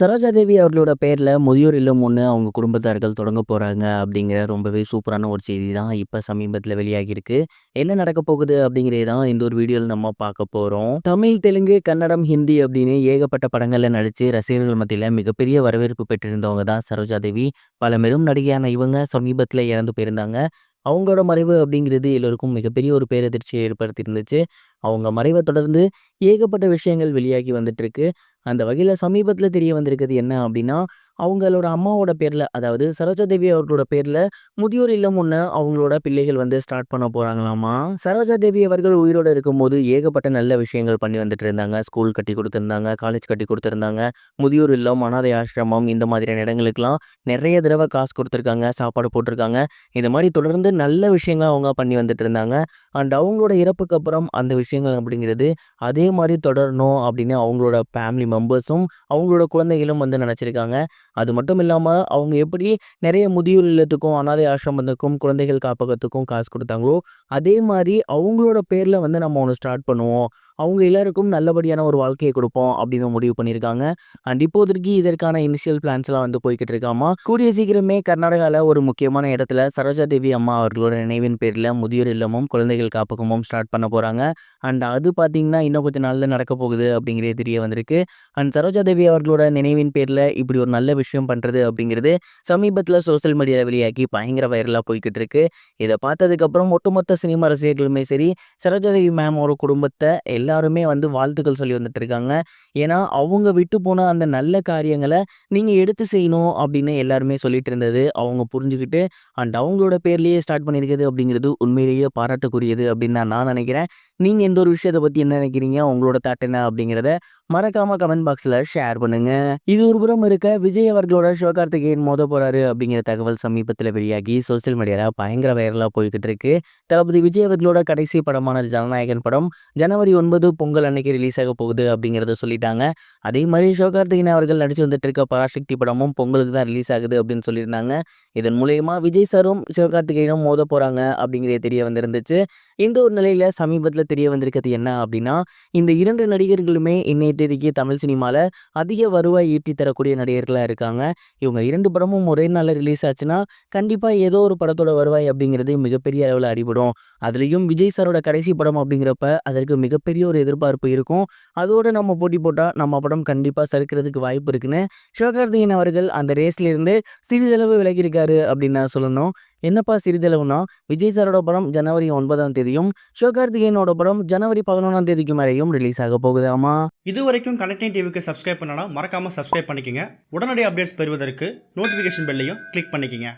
சரோஜா தேவி அவர்களோட பேர்ல முதியோர் இல்லம் ஒண்ணு அவங்க குடும்பத்தார்கள் தொடங்க போறாங்க அப்படிங்கிற ரொம்பவே சூப்பரான ஒரு செய்தி தான் இப்ப சமீபத்துல வெளியாகியிருக்கு. என்ன நடக்க போகுது அப்படிங்கிறத தான் இந்த ஒரு வீடியோல நம்ம பார்க்க போறோம். தமிழ், தெலுங்கு, கன்னடம், ஹிந்தி அப்படின்னு ஏகப்பட்ட படங்கள்ல நடிச்சு ரசிகர்கள் மத்தியில மிகப்பெரிய வரவேற்பு பெற்றிருந்தவங்க தான் சரோஜா தேவி. பல பெரும் நடிகையான இவங்க சமீபத்துல இறந்து போயிருந்தாங்க. அவங்களோட மறைவு அப்படிங்கிறது எல்லோருக்கும் மிகப்பெரிய ஒரு பேரதிர்ச்சியை ஏற்படுத்தியிருந்துச்சு. அவங்க மறைவ தொடர்ந்து ஏகப்பட்ட விஷயங்கள் வெளியாகி வந்துட்டு இருக்கு. அந்த வகையில சமீபத்தில தெரிய வந்திருக்கிறது என்ன அப்டின்னா, அவங்களோட அம்மாவோட பேர்ல, அதாவது சரோஜா தேவி அவர்களோட பேர்ல முதியோர் இல்லம் ஒண்ணு அவங்களோட பிள்ளைகள் வந்து ஸ்டார்ட் பண்ண போறாங்களாமா. சரோஜா தேவி அவர்கள் உயிரோட இருக்கும்போது ஏகப்பட்ட நல்ல விஷயங்கள் பண்ணி வந்துட்டு இருந்தாங்க. ஸ்கூல் கட்டி குடுத்திருந்தாங்க, காலேஜ் கட்டி குடுத்திருந்தாங்க. முதியோர் இல்லம், அனாதை ஆசிரமம் இந்த மாதிரியான இடங்களுக்கெல்லாம் நெறைய தடவ காசு குடுத்துருக்காங்க, சாப்பாடு போட்டுருக்காங்க. இந்த மாரி தொடர்ந்து நல்ல விஷயங்கள அவங்க பண்ணி வந்துட்டு இருந்தாங்க. அண்ட் அவங்களோட இறப்புக்கு அப்புறம் அந்த விஷயங்கள் அப்படிங்கிறது அதே மாரி தொடரணும் அப்படின்னு அவங்களோட ஃபேமிலி மெம்பர்ஸும், அவங்களோட குழந்தைகளும் வந்து நெனச்சிருக்காங்க. அது மட்டும் இல்லாம, அவங்க எப்படி நெறைய முதியோர் இல்லத்துக்கும், அனாதை ஆசிரமத்துக்கும், குழந்தைகள் காப்பகத்துக்கும் காசு குடுத்தாங்களோ, அதே மாரி அவங்களோட பேர்ல வந்து நம்ம ஒண்ணு ஸ்டார்ட் பண்ணுவோம். அவங்க எல்லாருக்கும் நல்லபடியான ஒரு வாழ்க்கைய குடுப்போம் அப்படின்னு முடிவு பண்ணியிருக்காங்க. அண்ட் இப்போதைக்கு இதற்கான இனிஷியல் பிளான்ஸ்லாம் வந்து போய்க்கிட்டு இருக்காமா. கூடிய சீக்கிரமே கர்நாடகால ஒரு முக்கியமான இடத்துல சரோஜா தேவி அம்மா அவர்களோட நினைவின் பேர்ல முதியோர் இல்லமும், குழந்தைகள் காப்பகமும் ஸ்டார்ட் பண்ண போறாங்க. அண்ட் அது பார்த்தீங்கன்னா, இன்னும் கொஞ்ச நாள்ல நடக்க போகுது அப்படிங்கிறது தெரிய வந்திருக்கு. அண்ட் சரோஜா தேவி அவர்களோட நினைவின் பேர்ல இப்படி ஒரு நல்ல விஷயம் பண்றது அப்படிங்கிறது சமீபத்தில சோசியல் மீடியால வெளியாகி பயங்கர வைரலா போய்க்கிட்டு இருக்கு. இத பார்த்ததுக்கப்புறம் ஒட்டுமொத்த சினிமா ரசிகர்களுமே சரி, சரோஜா தேவி மேமோட குடும்பத்த எல்லாருமே வந்து வாழ்த்துக்கள் சொல்லி வந்துட்டு இருக்காங்க. ஏன்னா, அவங்க விட்டு போன அந்த நல்ல காரியங்கள நீங்க எடுத்து செய்யணும் அப்படின்னு எல்லாருமே சொல்லிட்டு இருந்தது அவங்க புரிஞ்சுகிட்டு, அண்ட் அவங்களோட பேர்லயே ஸ்டார்ட் பண்ணியிருக்குது அப்படிங்கிறது உண்மையிலேயே பாராட்டுக்குரியது அப்படின்னு தான் நான் நினைக்கிறேன். நீங்க இந்த ஒரு விஷயத்த பத்தி என்ன நினைக்கிறீங்க? உங்களோட தாட் என்ன அப்படிங்கிறத மறக்காம கமெண்ட் பாக்ஸ்ல ஷேர் பண்ணுங்க. இது ஒரு புறம் இருக்க, விஜய் அவர்களோட சிவகார்த்திகேயன் மோத போறாரு அப்படிங்கிற தகவல் சமீபத்தில வெளியாகி சோசியல் மீடியால பயங்கர வைரலா போய்க்கிட்டு இருக்கு. தளபதி விஜய் அவர்களோட கடைசி படமான ஜனநாயகன் படம் ஜனவரி 9 பொங்கல் அன்னைக்கு ரிலீஸ் ஆக போகுது அப்படிங்கிறத சொல்லிட்டாங்க. அதே மாரி சிவகார்த்திகேயன் அவர்கள் நடிச்சு வந்துட்டு இருக்க பராசக்தி படமும் பொங்கலுக்கு தான் ரிலீஸ் ஆகுது அப்படின்னு சொல்லியிருந்தாங்க. இதன் மூலியமா விஜய் சாரும் சிவகார்த்திகேயனும் மோத போறாங்க அப்படிங்கிறது தெரிய வந்திருந்துச்சு. இந்த ஒரு நிலையில சமீபத்தில தெரிய வந்திருக்கிறது என்ன அப்படின்னா, இந்த 2 நடிகர்களுமே இன்னைய தேதிக்கு தமிழ் சினிமால அதிக வருவாய் ஈட்டி தரக்கூடிய நடிகர்களா இருக்காங்க. இவங்க 2 படமும் ஒரே நாள்ல ரிலீஸ் ஆச்சுன்னா, கண்டிப்பா ஏதோ ஒரு படத்தோட வருவாய் அப்படிங்கிறது மிகப்பெரிய அளவுல அடிபடும். அதுலயும் விஜய் சாரோட கடைசி படம் அப்படிங்கிறப்ப அதற்கு மிகப்பெரிய ஒரு எதிர்பார்ப்பு இருக்கும். அதோட நம்ம போட்டி போட்டா நம்ம படம் கண்டிப்பா சறுக்குறதுக்கு வாய்ப்பு இருக்குன்னு சிவகார்த்திகேயன் அவர்கள் அந்த ரேஸ்ல இருந்து சிறிதளவு விலகியிருக்காரு அப்படின்னு தான் சொல்லணும். என்னப்பா சிறிதளவுனா, விஜய் சாரோட படம் ஜனவரி 9ஆம் தேதியும், சிவகார்த்திகேயனோட படம் ஜனவரி 11ஆம் தேதிக்கு மேலேயும் ரிலீஸ் ஆக போகுதாமா. இதுவரைக்கும் கனெக்டிங் டிவிக்கு சப்ஸ்கிரைப் பண்ணனா மறக்காம சப்ஸ்கிரைப் பண்ணிக்கங்க. உடனடி அப்டேட்ஸ் பெறுவதற்கு நோட்டிஃபிகேஷன் பெல்லையும் கிளிக் பண்ணிக்கங்க.